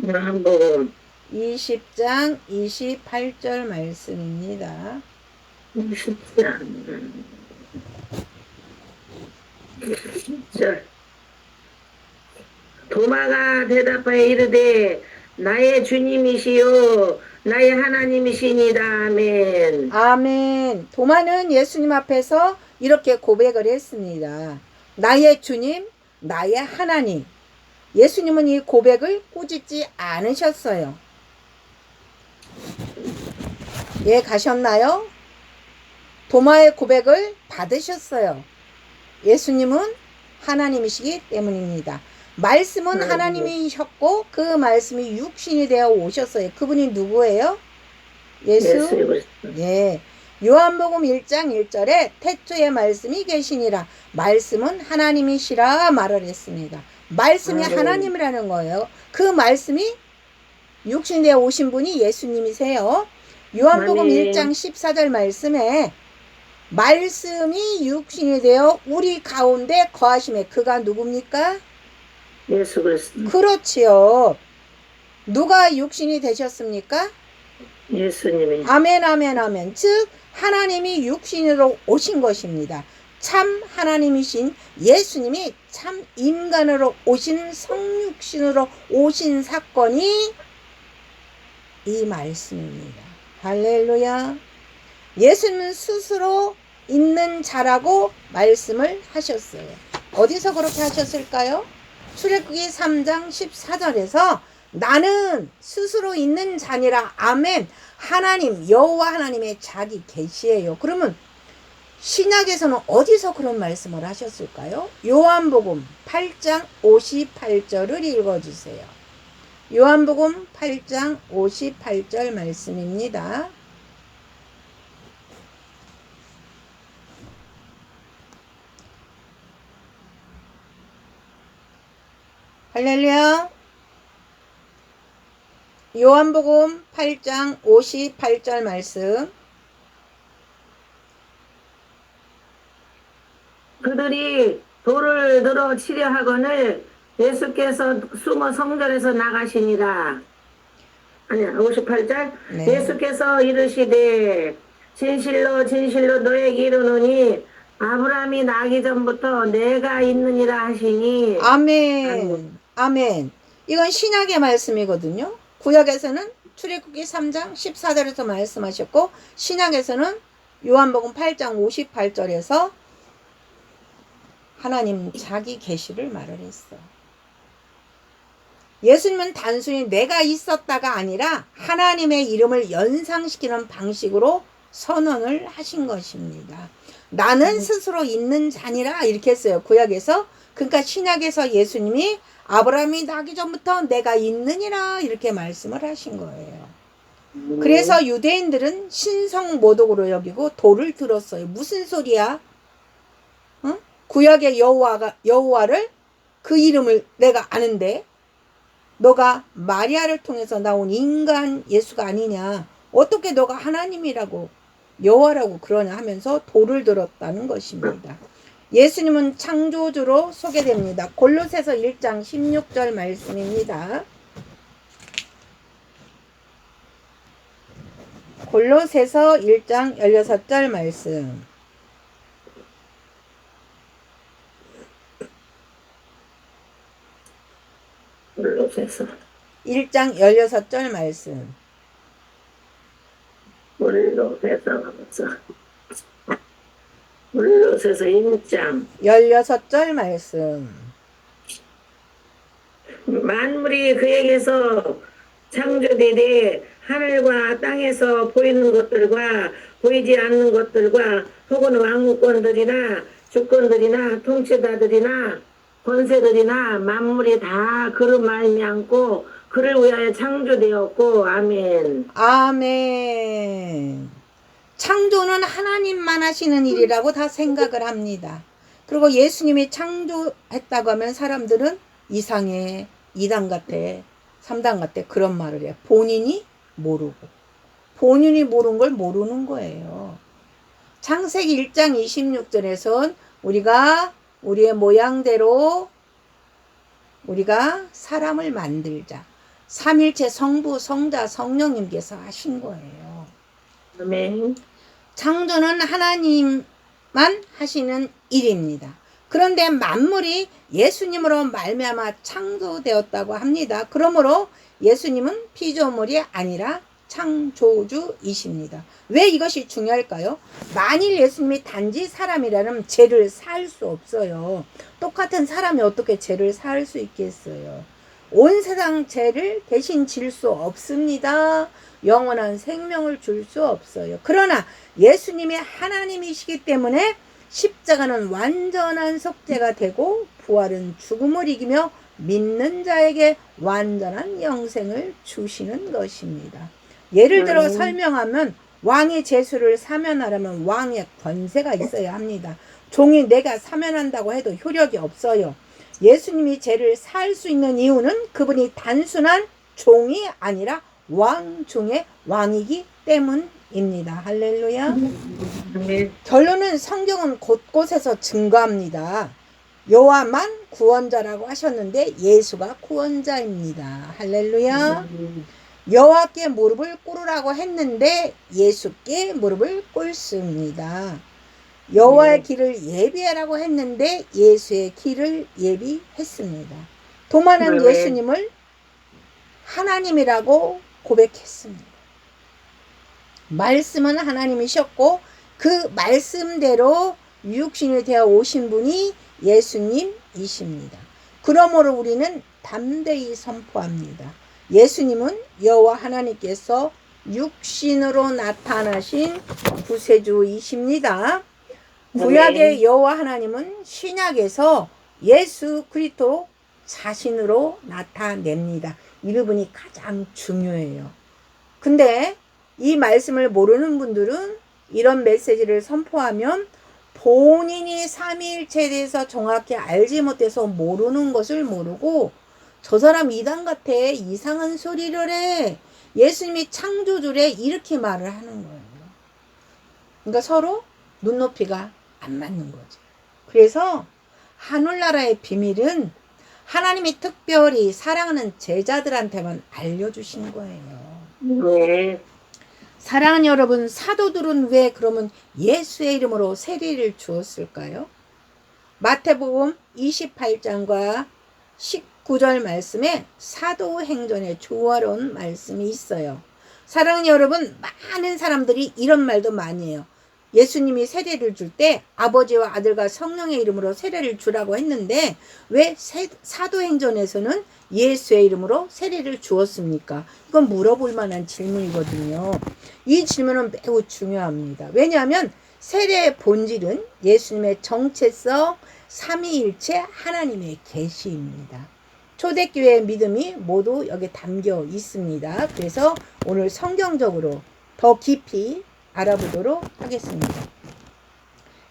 요한복음 20장 28절 말씀입니다. 20장 20절. 도마가 대답하여 이르되 나의 주님이시요 나의 하나님이시니이다. 아멘. 아멘. 도마는 예수님 앞에서 이렇게 고백을 했습니다. 나의 주님, 나의 하나님. 예수님은 이 고백을 꾸짖지 않으셨어요. 예, 가셨나요? 도마의 고백을 받으셨어요. 예수님은 하나님이시기 때문입니다. 말씀은 하나님이셨고 그 말씀이 육신이 되어 오셨어요. 그분이 누구예요? 예수. 예. 요한복음 1장 1절에 태초에 말씀이 계시니라. 말씀은 하나님이시라 말을 했습니다. 말씀이 하나님이라는 거예요. 그 말씀이 육신 되어 오신 분이 예수님이세요. 요한복음 1장 14절 말씀에 말씀이 육신이 되어 우리 가운데 거하심에 그가 누굽니까? 예수 그리스도. 그렇지요. 누가 육신이 되셨습니까? 예수님이. 아멘, 아멘, 아멘. 즉 하나님이 육신으로 오신 것입니다. 참 하나님이신 예수님이 참 인간으로 오신 성육신으로 오신 사건이 이 말씀입니다. 할렐루야. 예수님은 스스로 있는 자라고 말씀을 하셨어요. 어디서 그렇게 하셨을까요? 출애굽기 3장 14절에서 나는 스스로 있는 자니라. 아멘. 하나님 여호와 하나님의 자기 계시예요. 그러면 신약에서는 어디서 그런 말씀을 하셨을까요? 요한복음 8장 58절을 읽어주세요. 요한복음 8장 58절 말씀입니다. 할렐루야. 요한복음 8장 58절 말씀. 그들이 돌을 들어 치려 하거늘 예수께서 숨어 성전에서 나가시니라. 아니야, 58절. 네. 예수께서 이르시되 진실로 진실로 너에게 이르노니 아브라함이 나기 전부터 내가 있느니라 하시니. 아멘. 아멘. 이건 신약의 말씀이거든요. 구약에서는 출애굽기 3장 14절에서 말씀하셨고, 신약에서는 요한복음 8장 58절에서 하나님 자기 계시를 말을 했어. 예수님은 단순히 내가 있었다가 아니라 하나님의 이름을 연상시키는 방식으로 선언을 하신 것입니다. 나는 스스로 있는 자니라 이렇게 했어요. 구약에서. 그러니까 신약에서 예수님이 아브라함이 나기 전부터 내가 있느니라 이렇게 말씀을 하신 거예요. 그래서 유대인들은 신성모독으로 여기고 돌을 들었어요. 무슨 소리야? 어? 구약의 여호와를 그 이름을 내가 아는데 너가 마리아를 통해서 나온 인간 예수가 아니냐. 어떻게 너가 하나님이라고 여호와라고 그러냐 하면서 돌을 들었다는 것입니다. 예수님은 창조주로 소개됩니다. 골로새서 1장 16절 말씀입니다. 골로새서 1장 16절 말씀. 골로새서 1장 16절 말씀. 골로새서 1장 16절 말씀. 만물이 그에게서 창조되되 하늘과 땅에서 보이는 것들과 보이지 않는 것들과 혹은 왕권들이나 주권들이나 통치자들이나 권세들이나 만물이 다 그를 말미암고 그를 위하여 창조되었고. 아멘. 아멘. 창조는 하나님만 하시는 일이라고 다 생각을 합니다. 그리고 예수님이 창조했다고 하면 사람들은 이상해, 2단 같아, 3단 같아 그런 말을 해요. 본인이 모르고. 본인이 모르는 걸 모르는 거예요. 창세기 1장 26절에선 우리가 우리의 모양대로 우리가 사람을 만들자. 삼일체 성부, 성자, 성령님께서 하신 거예요. 아멘. 창조는 하나님만 하시는 일입니다. 그런데 만물이 예수님으로 말미암아 창조되었다고 합니다. 그러므로 예수님은 피조물이 아니라 창조주이십니다. 왜 이것이 중요할까요? 만일 예수님이 단지 사람이라면 죄를 사할 수 없어요. 똑같은 사람이 어떻게 죄를 사할 수 있겠어요? 온 세상 죄를 대신 질 수 없습니다. 영원한 생명을 줄 수 없어요. 그러나 예수님이 하나님이시기 때문에 십자가는 완전한 속죄가 되고 부활은 죽음을 이기며 믿는 자에게 완전한 영생을 주시는 것입니다. 예를 들어 설명하면 왕이 제수를 사면하려면 왕의 권세가 있어야 합니다. 종이 내가 사면한다고 해도 효력이 없어요. 예수님이 죄를 살 수 있는 이유는 그분이 단순한 종이 아니라 왕 중의 왕이기 때문입니다. 할렐루야. 결론은 성경은 곳곳에서 증거합니다. 여호와만 구원자라고 하셨는데 예수가 구원자입니다. 할렐루야. 여호와께 무릎을 꿇으라고 했는데 예수께 무릎을 꿇습니다. 여호와의 길을 예비하라고 했는데 예수의 길을 예비했습니다. 도마는 예수님을 하나님이라고 고백했습니다. 말씀은 하나님이셨고 그 말씀대로 육신이 되어 오신 분이 예수님이십니다. 그러므로 우리는 담대히 선포합니다. 예수님은 여호와 하나님께서 육신으로 나타나신 구세주이십니다. 구약의 여호와 하나님은 신약에서 예수 그리스도 자신으로 나타냅니다. 이 부분이 가장 중요해요. 근데 이 말씀을 모르는 분들은 이런 메시지를 선포하면 본인이 삼위일체에 대해서 정확히 알지 못해서 모르는 것을 모르고 저 사람 이단 같아, 이상한 소리를 해, 예수님이 창조주래, 이렇게 말을 하는 거예요. 그러니까 서로 눈높이가 안 맞는 거죠. 그래서 하늘나라의 비밀은 하나님이 특별히 사랑하는 제자들한테만 알려주신 거예요. 네. 사랑하는 여러분, 사도들은 왜 그러면 예수의 이름으로 세례를 주었을까요? 마태복음 28장과 19절 말씀에 사도행전의 조화로운 말씀이 있어요. 사랑하는 여러분, 많은 사람들이 이런 말도 많이 해요. 예수님이 세례를 줄 때 아버지와 아들과 성령의 이름으로 세례를 주라고 했는데 왜 사도행전에서는 예수의 이름으로 세례를 주었습니까? 이건 물어볼 만한 질문이거든요. 이 질문은 매우 중요합니다. 왜냐하면 세례의 본질은 예수님의 정체성, 삼위일체 하나님의 계시입니다. 초대교회의 믿음이 모두 여기 담겨 있습니다. 그래서 오늘 성경적으로 더 깊이 알아보도록 하겠습니다.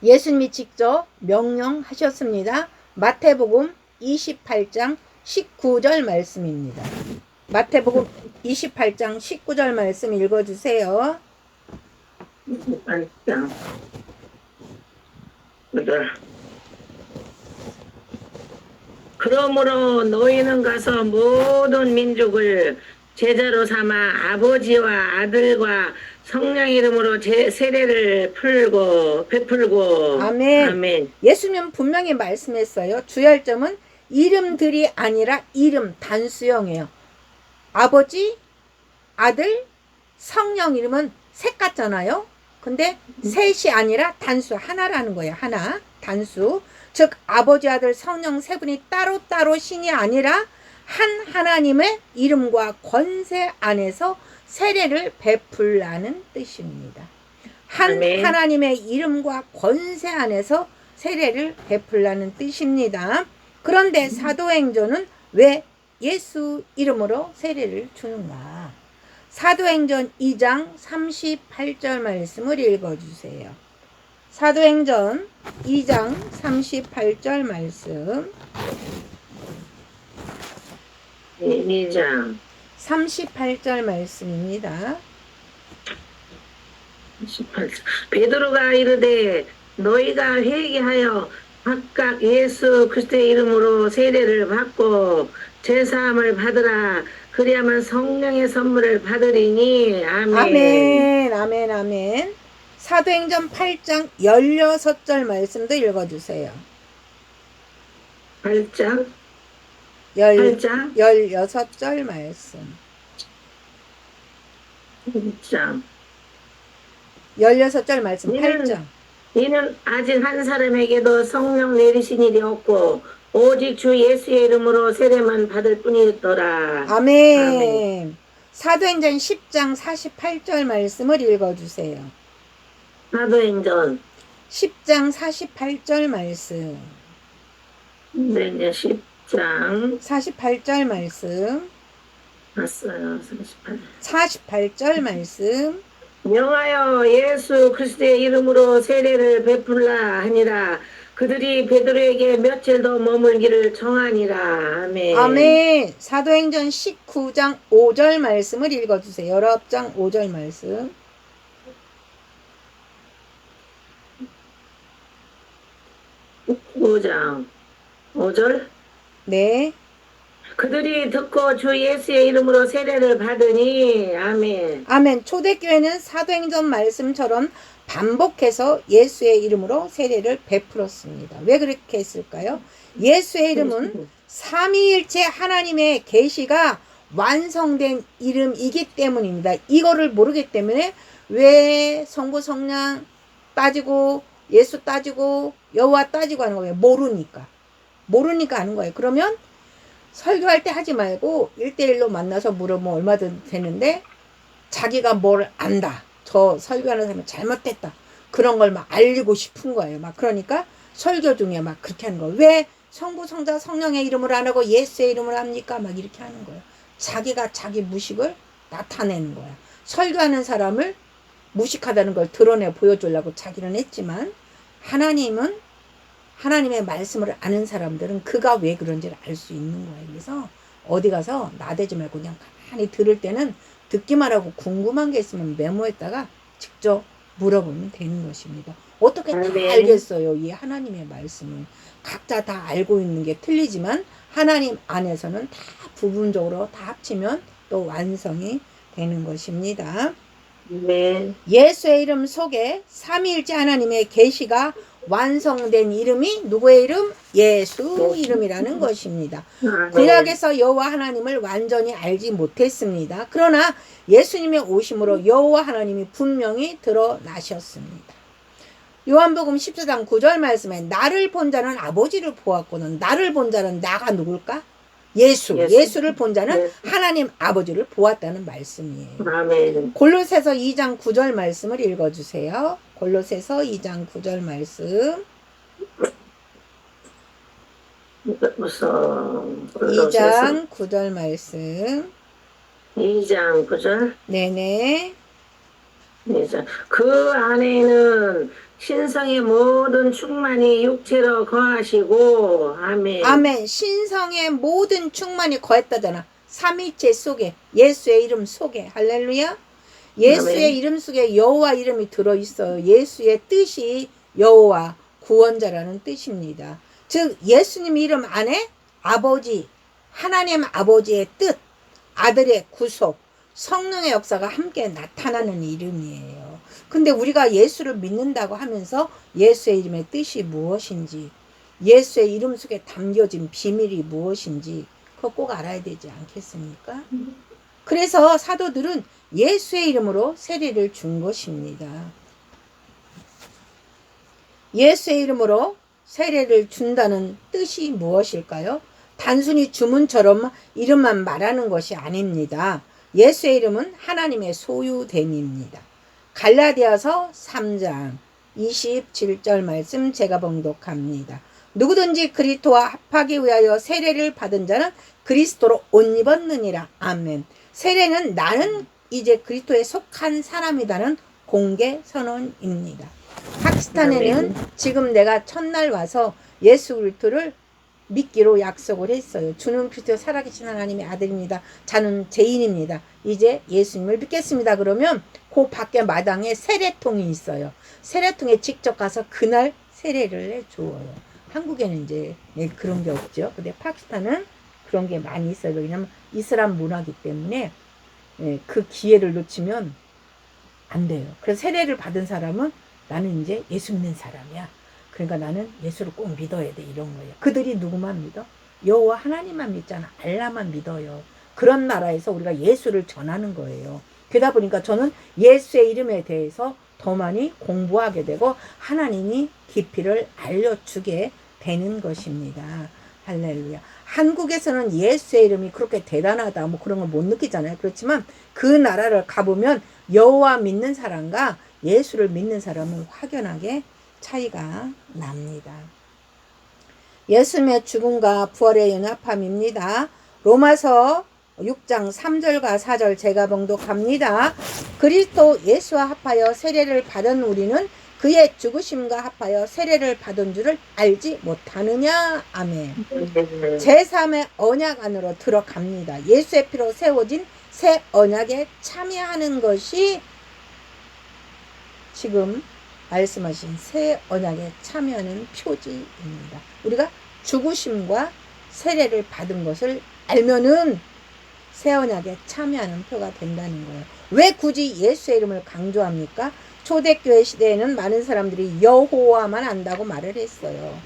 예수님이 직접 명령하셨습니다. 마태복음 28장 19절 말씀입니다. 마태복음 28장 19절 말씀 읽어주세요. 28장. 그러므로 너희는 가서 모든 민족을 제자로 삼아 아버지와 아들과 성령 이름으로 세례를 베풀고 아멘. 아멘. 예수님은 분명히 말씀했어요. 주의할 점은 이름들이 아니라 이름 단수형이에요. 아버지, 아들, 성령 이름은 셋 같잖아요. 근데 셋이 아니라 단수 하나라는 거예요. 하나, 단수. 즉 아버지, 아들, 성령 세 분이 따로따로 신이 아니라 한 하나님의 이름과 권세 안에서 세례를 베풀라는 뜻입니다. 한 아멘. 하나님의 이름과 권세 안에서 세례를 베풀라는 뜻입니다. 그런데 사도행전은 왜 예수 이름으로 세례를 주는가? 사도행전 2장 38절 말씀을 읽어주세요. 사도행전 2장 38절 말씀. 2장 38절 말씀입니다. 18절. 베드로가 이르되 너희가 회개하여 각각 예수 그리스도의 이름으로 세례를 받고 제사함을 받으라. 그리하면 성령의 선물을 받으리니. 아멘. 아멘. 아멘. 아멘. 사도행전 8장 16절 말씀도 읽어주세요. 8장 16절 말씀. 8장 16절 말씀 8장. 이는 아직 한 사람에게도 성령 내리신 일이 없고 오직 주 예수의 이름으로 세례만 받을 뿐이더라. 아멘. 아멘. 사도행전 10장 48절 말씀을 읽어주세요. 사도행전 10장 48절 말씀. 네, 이제 10장 48절 말씀. 봤어요. 48절 말씀. 명하여 예수 그리스도의 이름으로 세례를 베풀라 하니라. 그들이 베드로에게 며칠 더 머물기를 청하니라. 아멘. 아멘. 사도행전 19장 5절 말씀을 읽어주세요. 19장 5절 말씀. 5장 5절. 네. 그들이 듣고 주 예수의 이름으로 세례를 받으니. 아멘. 아멘. 초대교회는 사도행전 말씀처럼 반복해서 예수의 이름으로 세례를 베풀었습니다. 왜 그렇게 했을까요? 예수의 이름은 삼위일체 하나님의 계시가 완성된 이름이기 때문입니다. 이거를 모르기 때문에 왜 성부 성령 빠지고 예수 따지고 여호와 따지고 하는 거예요. 모르니까 하는 거예요. 그러면 설교할 때 하지 말고 1대1로 만나서 물어보면 얼마든 되는데, 자기가 뭘 안다, 저 설교하는 사람은 잘못됐다, 그런 걸 막 알리고 싶은 거예요. 막 그러니까 설교 중에 막 그렇게 하는 거예요. 왜 성부 성자 성령의 이름으로 안 하고 예수의 이름으로 합니까? 막 이렇게 하는 거예요. 자기가 자기 무식을 나타내는 거야. 설교하는 사람을 무식하다는 걸 드러내 보여주려고 자기는 했지만, 하나님은, 하나님의 말씀을 아는 사람들은 그가 왜 그런지를 알 수 있는 거예요. 그래서 어디 가서 나대지 말고 그냥 가만히 들을 때는 듣기만 하고 궁금한 게 있으면 메모했다가 직접 물어보면 되는 것입니다. 어떻게 다 알겠어요? 이 하나님의 말씀은 각자 다 알고 있는 게 틀리지만 하나님 안에서는 다 부분적으로 다 합치면 또 완성이 되는 것입니다. 네. 예수의 이름 속에 삼위일체 하나님의 계시가 완성된 이름이 누구의 이름? 예수 이름이라는 것입니다. 구약에서 여호와 하나님을 완전히 알지 못했습니다. 그러나 예수님의 오심으로 여호와 하나님이 분명히 드러나셨습니다. 요한복음 14장 9절 말씀에 나를 본 자는 아버지를 보았거든. 나를 본 자는 나가 누굴까? 예수를 본 자는 하나님 아버지를 보았다는 말씀이에요. 아멘. 골로새서 2장 9절 말씀을 읽어주세요. 골로새서 2장 9절 말씀. 2장 9절 말씀. 2장 9절. 네네. 그 안에는 신성의 모든 충만이 육체로 거하시고, 아멘. 아멘. 신성의 모든 충만이 거했다잖아. 삼위체 속에, 예수의 이름 속에. 할렐루야. 예수의 아멘. 이름 속에 여호와 이름이 들어있어요. 예수의 뜻이 여호와 구원자라는 뜻입니다. 즉 예수님 이름 안에 아버지, 하나님 아버지의 뜻, 아들의 구속, 성령의 역사가 함께 나타나는 이름이에요. 근데 우리가 예수를 믿는다고 하면서 예수의 이름의 뜻이 무엇인지, 예수의 이름 속에 담겨진 비밀이 무엇인지 그거 꼭 알아야 되지 않겠습니까? 그래서 사도들은 예수의 이름으로 세례를 준 것입니다. 예수의 이름으로 세례를 준다는 뜻이 무엇일까요? 단순히 주문처럼 이름만 말하는 것이 아닙니다. 예수의 이름은 하나님의 소유됨입니다. 갈라디아서 3장 27절 말씀 제가 봉독합니다. 누구든지 그리스도와 합하기 위하여 세례를 받은 자는 그리스도로 옷 입었느니라. 아멘. 세례는 나는 이제 그리스도에 속한 사람이라는 공개 선언입니다. 파키스탄에는 지금 내가 첫날 와서 예수 그리스도를 믿기로 약속을 했어요. 주는 그리스도 살아계신 하나님의 아들입니다. 저는 죄인입니다. 이제 예수님을 믿겠습니다. 그러면 그 밖에 마당에 세례통이 있어요. 세례통에 직접 가서 그날 세례를 해줘요. 한국에는 이제 그런 게 없죠. 근데 파키스탄은 그런 게 많이 있어요. 왜냐면 이슬람 문화이기 때문에 그 기회를 놓치면 안 돼요. 그래서 세례를 받은 사람은 나는 이제 예수 믿는 사람이야. 그러니까 나는 예수를 꼭 믿어야 돼, 이런 거예요. 그들이 누구만 믿어? 여호와 하나님만 믿잖아. 알라만 믿어요. 그런 나라에서 우리가 예수를 전하는 거예요. 그러다 보니까 저는 예수의 이름에 대해서 더 많이 공부하게 되고 하나님이 깊이를 알려주게 되는 것입니다. 할렐루야. 한국에서는 예수의 이름이 그렇게 대단하다 뭐 그런 걸 못 느끼잖아요. 그렇지만 그 나라를 가보면 여호와 믿는 사람과 예수를 믿는 사람은 확연하게 차이가 납니다. 예수님의 죽음과 부활의 연합함입니다. 로마서 6장 3절과 4절 제가 봉독합니다. 그리스도 예수와 합하여 세례를 받은 우리는 그의 죽으심과 합하여 세례를 받은 줄을 알지 못하느냐. 아멘. 제3의 언약 안으로 들어갑니다. 예수의 피로 세워진 새 언약에 참여하는 것이 지금 말씀하신 새 언약에 참여하는 표지입니다. 우리가 죽으심과 세례를 받은 것을 알면은 새 언약에 참여하는 표가 된다는 거예요. 왜 굳이 예수의 이름을 강조합니까? 초대교회 시대에는 많은 사람들이 여호와만 안다고 말을 했어요.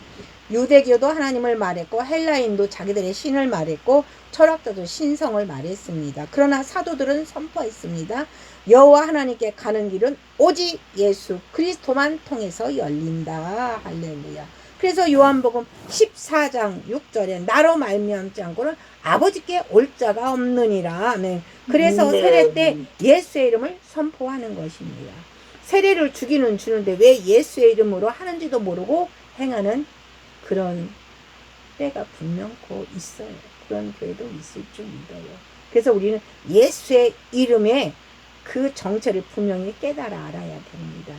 유대교도 하나님을 말했고 헬라인도 자기들의 신을 말했고 철학자도 신성을 말했습니다. 그러나 사도들은 선포했습니다. 여호와 하나님께 가는 길은 오직 예수 그리스도만 통해서 열린다. 할렐루야. 그래서 요한복음 14장 6절에 나로 말미암지 않고는 아버지께 올 자가 없느니라. 아멘. 그래서 네. 세례 때 예수의 이름을 선포하는 것입니다. 세례를 주기는 주는데 왜 예수의 이름으로 하는지도 모르고 행하는 그런 때가 분명코 있어요. 그런 교회도 있을 줄 믿어요. 그래서 우리는 예수의 이름에 그 정체를 분명히 깨달아 알아야 됩니다.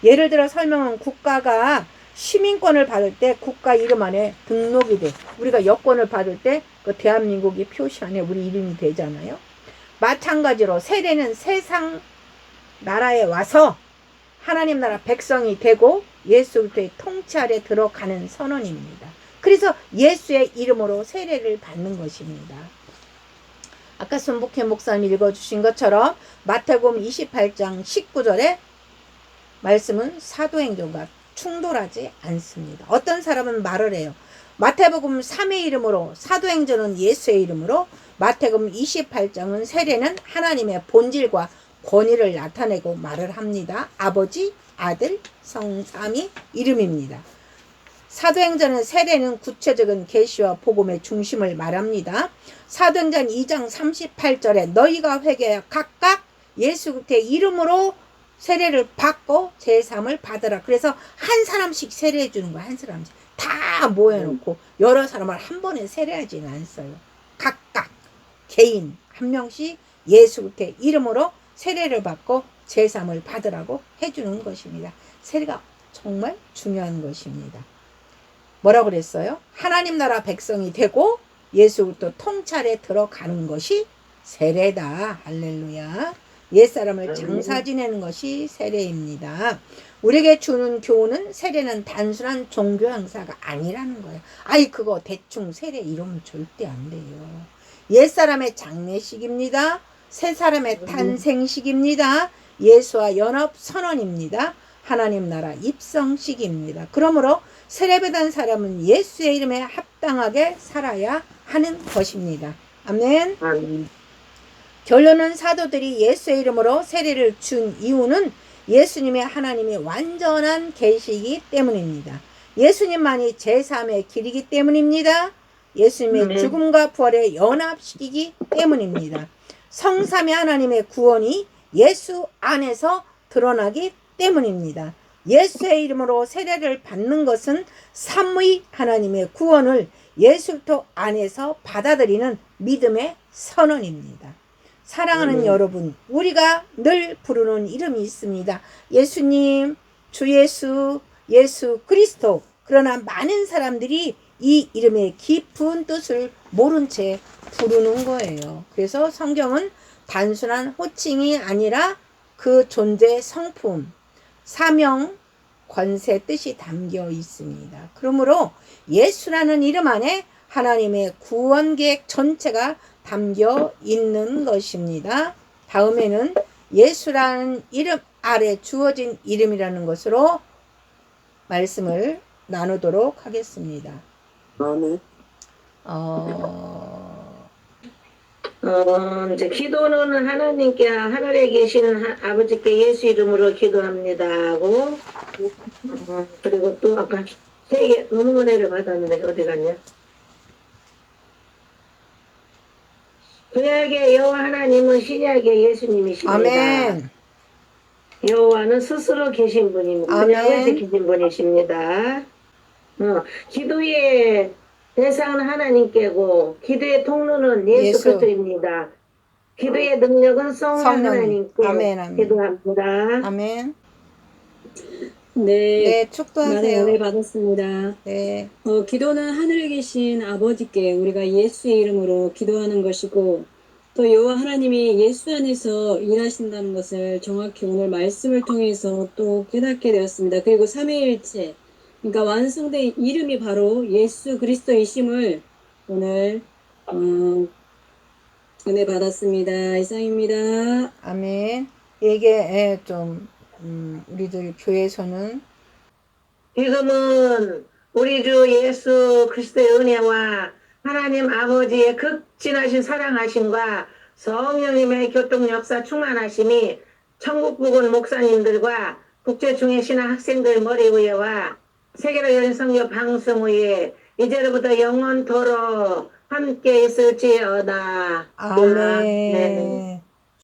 예를 들어 설명은 국가가 시민권을 받을 때 국가 이름 안에 등록이 돼. 우리가 여권을 받을 때 그 대한민국이 표시 안에 우리 이름이 되잖아요. 마찬가지로 세례는 세상 나라에 와서 하나님 나라 백성이 되고 예수 그리스도의 통치 아래 들어가는 선언입니다. 그래서 예수의 이름으로 세례를 받는 것입니다. 아까 손복회 목사님 읽어주신 것처럼 마태복음 28장 19절에 말씀은 사도행전과 충돌하지 않습니다. 어떤 사람은 말을 해요. 마태복음 3의 이름으로, 사도행전은 예수의 이름으로, 마태복음 28장은 세례는 하나님의 본질과 권위를 나타내고 말을 합니다. 아버지, 아들, 성삼위 이름입니다. 사도행전은 세례는 구체적인 계시와 복음의 중심을 말합니다. 사도행전 2장 38절에 너희가 회개하여 각각 예수 그리스도의 이름으로 세례를 받고 제3을 받으라. 그래서 한 사람씩 세례해 주는 거야. 한 사람씩. 다 모여놓고 여러 사람을 한 번에 세례하지는 않어요. 각각 개인 한 명씩 예수 그리스도의 이름으로 세례를 받고 제3을 받으라고 해주는 것입니다. 세례가 정말 중요한 것입니다. 뭐라고 그랬어요? 하나님 나라 백성이 되고 예수 그리스도 통찰에 들어가는 것이 세례다. 할렐루야. 옛사람을 장사 지내는 것이 세례입니다. 우리에게 주는 교훈은 세례는 단순한 종교 행사가 아니라는 거예요. 아이 그거 대충 세례 이러면 절대 안 돼요. 옛사람의 장례식입니다. 새사람의 탄생식입니다. 예수와 연합 선언입니다. 하나님 나라 입성식입니다. 그러므로 세례받은 사람은 예수의 이름에 합당하게 살아야 하는 것입니다. 아멘. 결론은 사도들이 예수의 이름으로 세례를 준 이유는 예수님의 하나님의 완전한 계시이기 때문입니다. 예수님만이 제3의 길이기 때문입니다. 예수님의 죽음과 부활의 연합식이기 때문입니다. 성삼위 하나님의 구원이 예수 안에서 드러나기 때문입니다. 예수의 이름으로 세례를 받는 것은 삼위 하나님의 구원을 예수도 안에서 받아들이는 믿음의 선언입니다. 사랑하는 여러분, 우리가 늘 부르는 이름이 있습니다. 예수님, 주 예수, 예수 그리스도. 그러나 많은 사람들이 이 이름의 깊은 뜻을 모른 채 부르는 거예요. 그래서 성경은 단순한 호칭이 아니라 그 존재의 성품, 사명, 권세 뜻이 담겨 있습니다. 그러므로 예수라는 이름 안에 하나님의 구원 계획 전체가 담겨 있는 것입니다. 다음에는 예수라는 이름 아래 주어진 이름이라는 것으로 말씀을 나누도록 하겠습니다. 이제 기도는 하나님께 하늘에 계시는 아버지께 예수 이름으로 기도합니다 하고 그리고 또 아까 세 개 은혜를 받았는데 어디 갔냐? 구약의 여호와 하나님은 신약의 예수님이십니다. 아멘. 여호와는 스스로 계신 분입니다. 아멘. 구약을 지키신 분이십니다. 기도의 대상은 하나님께고 기도의 통로는 예수 그리스도입니다. 기도의 능력은 성령 하나님께 아멘, 아멘. 기도합니다. 아멘. 네, 축도하세요. 은혜 받았습니다. 네. 기도는 하늘에 계신 아버지께 우리가 예수의 이름으로 기도하는 것이고 또 여호와 하나님이 예수 안에서 일하신다는 것을 정확히 오늘 말씀을 통해서 또 깨닫게 되었습니다. 그리고 삼위일체, 그러니까 완성된 이름이 바로 예수 그리스도이심을 오늘 은혜 받았습니다. 이상입니다. 아멘. 이게 좀 우리들 교회에서는 지금은 우리 주 예수 그리스도의 은혜와 하나님 아버지의 극진하신 사랑하심과 성령님의 교통 역사 충만하심이 천국 부근 목사님들과 국제중의 신학 학생들 머리 위에와 세계로 열린 성교 방송 위에 이제로부터 영원토록 함께 있을지어다. 아멘.